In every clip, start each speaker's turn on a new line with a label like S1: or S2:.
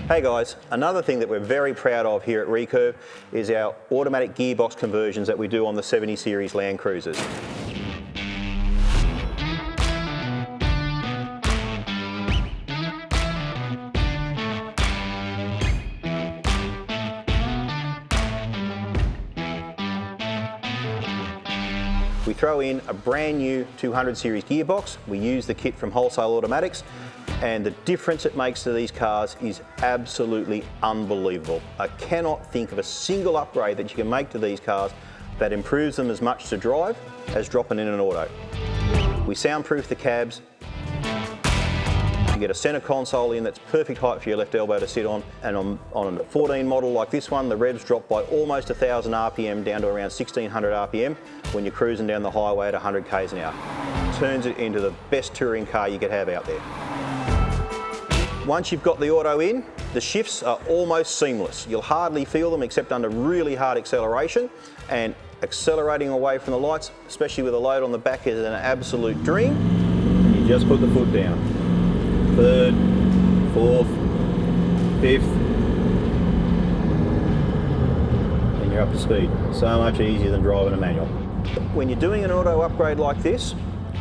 S1: Hey guys, another thing that we're very proud of here at Recurve is our automatic gearbox conversions that we do on the 70 series Land Cruisers. We throw in a brand new 200 series gearbox. We use the kit from Wholesale Automatics, and the difference it makes to these cars is absolutely unbelievable. I cannot think of a single upgrade that you can make to these cars that improves them as much to drive as dropping in an auto. We soundproof the cabs. You get a centre console in that's perfect height for your left elbow to sit on, and on a 14 model like this one, the revs drop by almost 1,000 RPM down to around 1,600 RPM when you're cruising down the highway at 100 k's an hour. Turns it into the best touring car you could have out there. Once you've got the auto in, the shifts are almost seamless. You'll hardly feel them except under really hard acceleration, and accelerating away from the lights, especially with a load on the back, is an absolute dream. You just put the foot down. Third, fourth, fifth, and you're up to speed. So much easier than driving a manual. When you're doing an auto upgrade like this,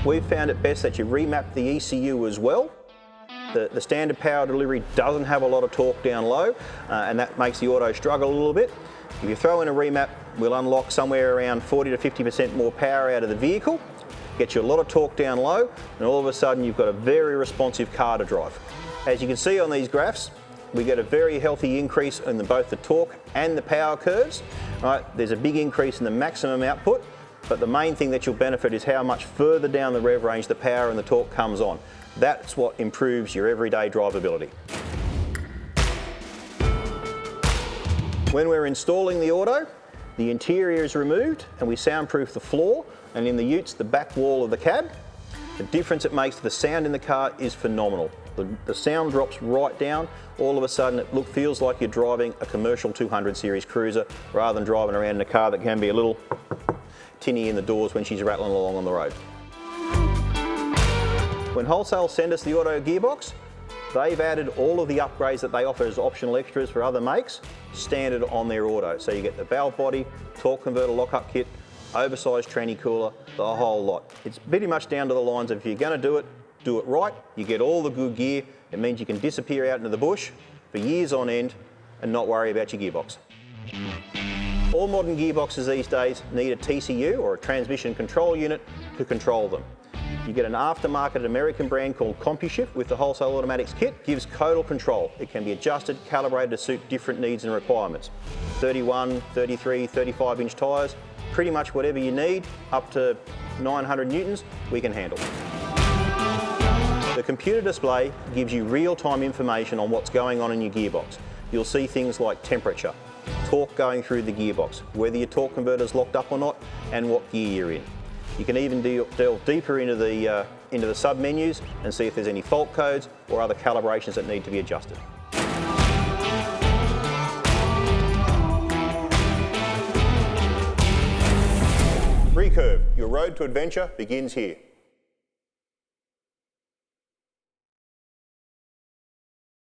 S1: we've found it best that you remap the ECU as well. The standard power delivery doesn't have a lot of torque down low, and that makes the auto struggle a little bit. If you throw in a remap, we'll unlock somewhere around 40 to 50% more power out of the vehicle, get you a lot of torque down low, and all of a sudden you've got a very responsive car to drive. As you can see on these graphs, we get a very healthy increase in both the torque and the power curves. Right, there's a big increase in the maximum output, but the main thing that you'll benefit is how much further down the rev range the power and the torque comes on. That's what improves your everyday drivability. When we're installing the auto, the interior is removed and we soundproof the floor, and in the utes, the back wall of the cab. The difference it makes to the sound in the car is phenomenal. The sound drops right down. All of a sudden it feels like you're driving a commercial 200 series cruiser rather than driving around in a car that can be a little tinny in the doors when she's rattling along on the road. When Wholesale send us the auto gearbox, they've added all of the upgrades that they offer as optional extras for other makes standard on their auto. So you get the valve body, torque converter lockup kit, oversized tranny cooler, the whole lot. It's pretty much down to the lines of if you're going to do it right, you get all the good gear. It means you can disappear out into the bush for years on end and not worry about your gearbox. All modern gearboxes these days need a TCU or a transmission control unit to control them. You get an aftermarket American brand called CompuShift with the Wholesale Automatics kit. Gives total control. It can be adjusted, calibrated to suit different needs and requirements. 31, 33, 35 inch tyres, pretty much whatever you need, up to 900 newtons, we can handle. The computer display gives you real-time information on what's going on in your gearbox. You'll see things like temperature, torque going through the gearbox, whether your torque converter is locked up or not, and what gear you're in. You can even delve deeper into the sub-menus and see if there's any fault codes or other calibrations that need to be adjusted. Recurve, your road to adventure begins here.